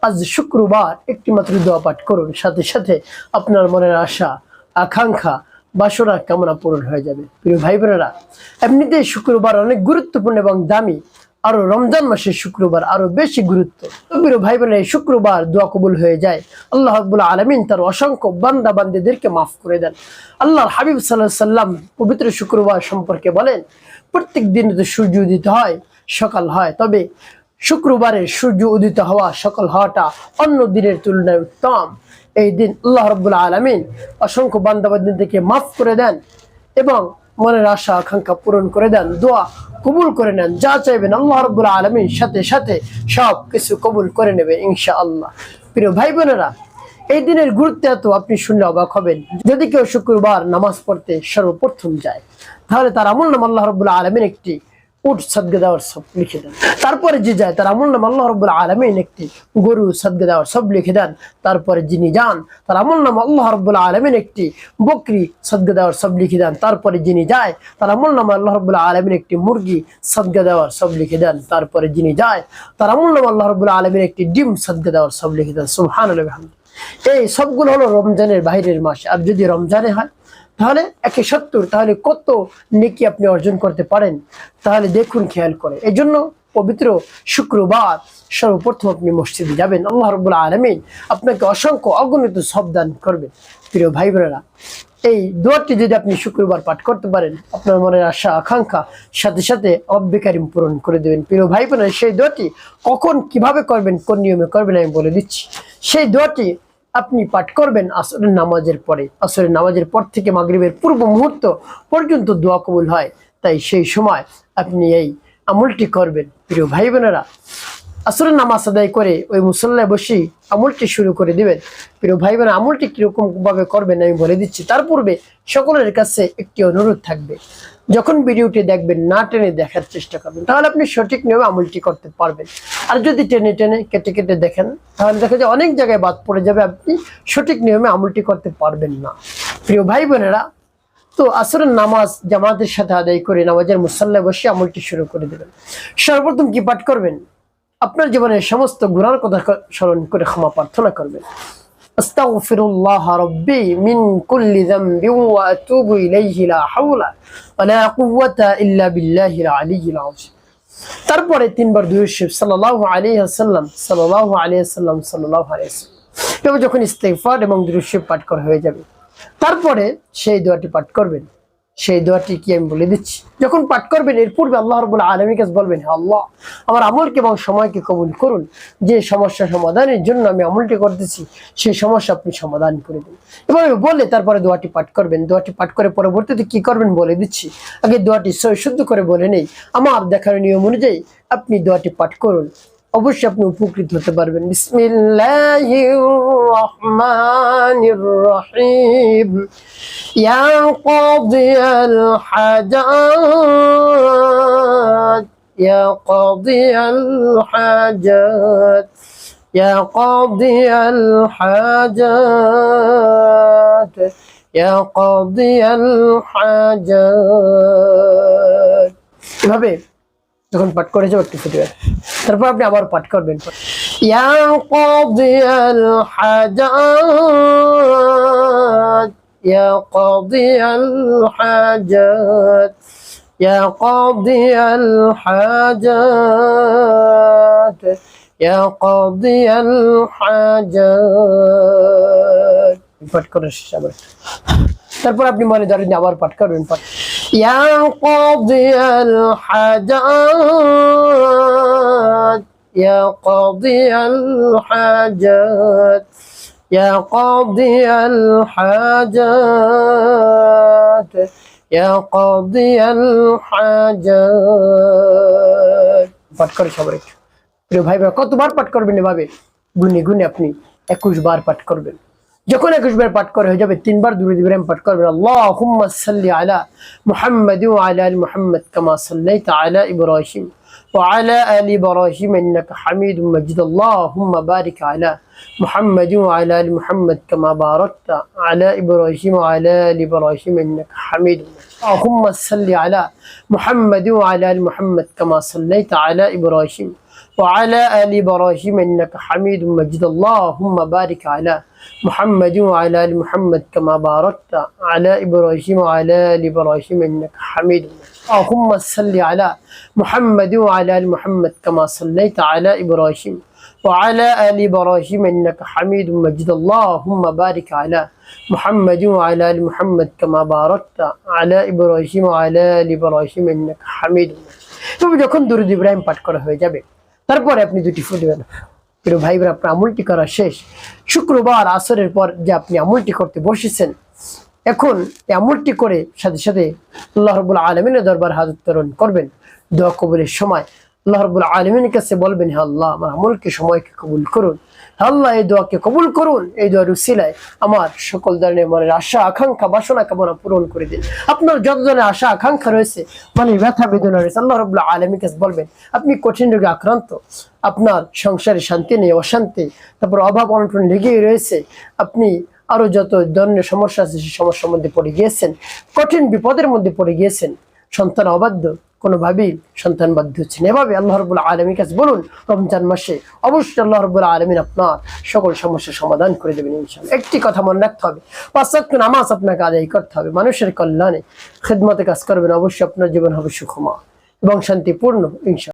আজ শুক্রবার একটি মাত্র দোয়া পাঠ করুন, সাথে সাথে আপনার মনের আশা, আকাঙ্ক্ষা, বাসনা কামনা পূরণ হয়ে যাবে। প্রিয় ভাই বোনেরা, এমনিতেই শুক্রবার অনেক গুরুত্বপূর্ণ এবং দামি, আরো রমজান মাসের শুক্রবার আরো বেশি গুরুত্ব। প্রিয় ভাই বোনেরা, এই শুক্রবার দোয়া কবুল হয়ে যায়। আল্লাহ রাব্বুল আলামিন তার অসংখ্য বান্দা বান্দীদেরকে মাফ করে দেন। আল্লাহর হাবিব সাল্লাল্লাহু আলাইহি সাল্লাম পবিত্র শুক্রবার সম্পর্কে বলেন, প্রত্যেক দিন তো সূর্য উদিত হয়, সকাল হয়, তবে শুক্রবারের সূর্য উদিত হওয়া, সকাল হওয়াটা অন্য দিনের তুলনায় উত্তম। এই দিন আল্লাহ রাব্বুল আলামিন অসংখ্য বান্দা বান্দীদেরকে মাফ করে দেন এবং মনের আশা আকাঙ্ক্ষা পূরণ করে দেন, দোয়া কবুল করে নেন। যা চাইবেন আল্লাহ রাব্বুল আলামিন সাথে সাথে সব কিছু কবুল করে নেবে ইনশাআল্লাহ। প্রিয় ভাই বোনেরা, এই দিনের গুরুত্ব এত, আপনি শুনলে অবাক হবেন। যদি কেউ শুক্রবার নামাজ পড়তে সর্বপ্রথম যায়, তাহলে তার আমল নাম আল্লাহ রাব্বুল আলামিন একটি উট সাদকা দেওয়ার সব লিখে দেন। তারপরে যে যায়, তার আমল নাম আল্লাহ রাব্বুল আলামিন একটি গরু সাদকা দেওয়ার সব লিখে দেন। তারপরে যিনি যান, তার আমল নাম আল্লাহ রাব্বুল আলামিন একটি বকরি সাদকা দেওয়ার সব লিখে দেন। তারপরে যিনি যায়, তার আমল নাম আল্লাহ রাব্বুল আলামিন একটি মুরগি সাদকা দেওয়ার সব লিখে দেন। তারপরে যিনি যায়, তার আমল নাম আল্লাহ রাব্বুল আলামিন একটি ডিম সাদকা দেওয়ার সব লিখে দেন। সুবহানাল্লাহ ওয়া বিহামদিহি। এই সবগুলো হলো রমজানের বাইরের মাস। আর যদি রমজানে হয়, তাহলে 170, তাহলে কত নেকি আপনি অর্জন করতে পারেন, তাহলে দেখুন, খেয়াল করে। এই জন্য পবিত্র শুক্রবার সর্বপ্রথম আপনি মসজিদে যাবেন, আল্লাহ রাব্বুল আলামিন আপনাকে অসংখ্য অগণিত সব দান করবেন। প্রিয় ভাই বোনেরা, এই দোয়াটি যদি আপনি শুক্রবার পাঠ করতে পারেন, আপনার মনের আশা আকাঙ্ক্ষা সাথে সাথে রব্বে কারীম পূরণ করে দেবেন। প্রিয় ভাই বোনেরা, সেই দোয়াটি কখন কিভাবে করবেন, কোন নিয়মে করবেন আমি বলে দিচ্ছি। সেই দোয়াটি আপনি পাঠ করবেন আসরের নামাজের পরে। আসরের নামাজের পর থেকে মাগরিবের পূর্ব মুহূর্ত পর্যন্ত দোয়া কবুল হয়, তাই সেই সময় আপনি এই আমলটি করবেন। প্রিয় ভাই বোনেরা, আসরের নামাজ আদায় করে ওই মুসল্লায় বসে আমলটি শুরু করে দিবেন। প্রিয় ভাই বোনেরা, আমলটি কিরকম ভাবে করবেন আমি বলে দিচ্ছি। তার পূর্বে সকলের কাছে একটি অনুরোধ থাকবে, যখন ভিডিওটি দেখবেন না টেনে দেখার চেষ্টা করবেন, তাহলে আপনি সঠিক নিয়মে আমলটি করতে পারবেন। আর যদি টেনে টেনে কেটে কেটে দেখেন, তাহলে দেখা যায় অনেক জায়গায় বাদ পড়ে যাবে, আপনি সঠিক নিয়মে আমলটি করতে পারবেন না। প্রিয় ভাই বোনেরা, তো আসরের নামাজ জামাতের সাথে আদায় করে নামাজের মুসল্লায় বসে আমলটি শুরু করে দেবেন। সর্বপ্রথম কি পাঠ করবেন? আপনার জীবনের সমস্ত গুনার কথা স্মরণ করে ক্ষমা প্রার্থনা করবেন। আস্তাগফিরুল্লাহ রাব্বি মিন কুল্লি যামবি ওয়া আতুবু ইলাইহি লা হাওলা ওয়া লা কুওয়াতা ইল্লা বিল্লাহিল আলিয়্যিল আযীম। তারপরে তিনবার দুরূদ শরীফ সাল্লাল্লাহু আলাইহি ওয়াসাল্লাম সাল্লাল্লাহু আলাইহি ওয়াসাল্লাম সাল্লাল্লাহু আলাইহি ওয়াসাল্লাম। তবে যখন ইস্তিগফার এবং দুরূদ শরীফ পাঠ করা হয়ে যাবে, তারপরে সেই দোয়াটি পাঠ করবেন। সেই দোয়াটি কি আমি বলে দিচ্ছি। যখন পাঠ করবেন, এর পূর্বে আল্লাহ রাব্বুল আলামিনের কাছে বলবেন, হে আল্লাহ, আমার আমলকে এবং সময়কে কবুল করুন। যে সমস্যা সমাধানের জন্য আমি আমলটি করতেছি, সেই সমস্যা আপনি সমাধান করে দিন। এভাবে বলে তারপরে দোয়াটি পাঠ করবেন। দোয়াটি পাঠ করে পরবর্তীতে কি করবেন বলে দিচ্ছি। আগে দোয়াটি শুদ্ধ করে বলে নেই। আমার দেখার নিয়ম অনুযায়ী আপনি দোয়াটি পাঠ করুন, অবশ্যই আপনি উপকৃত হতে পারবেন। বিসমিল্লাহির রহমানির রহিম। ইয়া কাদিয়াল হাজাত, ইয়া কাদিয়াল হাজাত, ইয়া কাদিয়াল হাজাত, ইয়া কাদিয়াল হাজাত। এভাবে যখন পাঠ করে যাবে একটু ফুটবে, তারপর আপনি আবার পাঠ করবেন, ইয়া কাদিয়াল হাজাত, ইয়া কাদিয়াল হাজাত, ইয়া কাদিয়াল হাজাত, ইয়া কাদিয়াল হাজাত। পাঠ করে শেষ আবার। তারপর আপনি মনে ধরেন আবার পাঠ করবেন, ইয়া কাদিয়াল হাজাত, ইয়া কাদিয়াল হাজাত, ইয়া কাদিয়াল হাজাত, ইয়া কাদিয়াল হাজাত। পাঠ করে সবার একটু। প্রিয় ভাই বোনেরা, কতবার পাঠ করবেন এভাবে গুনে গুনে আপনি 21 বার পাঠ করবেন। যখন 21 বার পাঠ করা হয়ে যাবে, 3 বার দুরূদ ইব্রাহিম পাঠ করবেন। আল্লাহুম্মা সাল্লি আলা মুহাম্মাদ ওয়া আলা আলি মুহাম্মাদ কামা সাল্লাইতা আলা ইব্রাহিম ওয়া আলা আলি ইব্রাহিম ইন্নাকা হামিদুম মাজিদ। আল্লাহুম্মা বারিক আলা মুহাম্মাদ ওয়া আলা আলি মুহাম্মাদ কামা বারাকতা আলা ইব্রাহিম ওয়া আলা আলি ইব্রাহিম ইন্নাকা হামিদুম মাজিদ। আল্লাহুম্মা সাল্লি আলা মুহাম্মাদ ওয়া আলা আলি মুহাম্মাদ কামা সাল্লাইতা আলা ইব্রাহিম وعلى آل إبراهيم إنك حميد مجيد اللهم بارك على محمد وعلى آل محمد كما باركت على إبراهيم وعلى آل إبراهيم إنك حميد مجيد اللهم صل على محمد وعلى آل محمد كما صليت على إبراهيم وعلى آل إبراهيم إنك حميد مجيد اللهم بارك على محمد وعلى آل محمد كما باركت على إبراهيم وعلى آل إبراهيم إنك حميد مجيد তবে যখন দুরূদ ইব্রাহিম পাঠ করা হয়ে যাবে তারপরে আপনি দুটি ফু দিবেন। প্রিয় ভাই বোন, আপনার আমলটি করা শেষ। শুক্রবার আসরের পর যে আপনি আমলটি করতে বসেছেন, এখন এই আমলটি করে সাথে সাথে আল্লাহ রাব্বুল আলামিনের দরবার হাজত করবেন। দোয়া কবুলের সময় আল্লাহ রাব্বুল আলামিনের কাছে বলবেন, হে আল্লাহ, আমার আমলকে সময়কে কবুল করুন। আল্লাহ এই দোয়াকে কবুল করুন। এই দোয়ার উসিলায় আমার সকল ধরনের মনের আশা আকাঙ্ক্ষা বাসনা কামনা পূরণ করে দিন। আপনার যত ধরনের আশা আকাঙ্ক্ষা রয়েছে, মানে ব্যথা বেদনা রয়েছে, আল্লাহ রাব্বুল আলামিনের কাছে বলবেন। আপনি কঠিন রোগে আক্রান্ত, আপনার সংসারে শান্তি নেই, অশান্তি, তারপর অভাব অনটন লেগেই রয়েছে, আপনি আরো যত ধরনের সমস্যা আছে সেই সমস্যার মধ্যে পড়ে গিয়েছেন, কঠিন বিপদের মধ্যে পড়ে গিয়েছেন, সন্তান অবাধ্য, কোনোভাবেই সন্তান বাধ্য হচ্ছেন, এভাবে আল্লাহ রাব্বুল আলামিনের কাছে বলুন। রমজান মাসে অবশ্যই আল্লাহ রাব্বুল আলামিন আপনার সকল সমস্যার সমাধান করে দেবেন ইনশাআল্লাহ। একটি কথা মনে রাখতে হবে, 5 ওয়াক্ত নামাজ আপনাকে আদায় করতে হবে, মানুষের কল্যাণে খিদমতে কাজ করবেন, অবশ্যই আপনার জীবন হবে সুখময় এবং শান্তিপূর্ণ ইনশাআল্লাহ।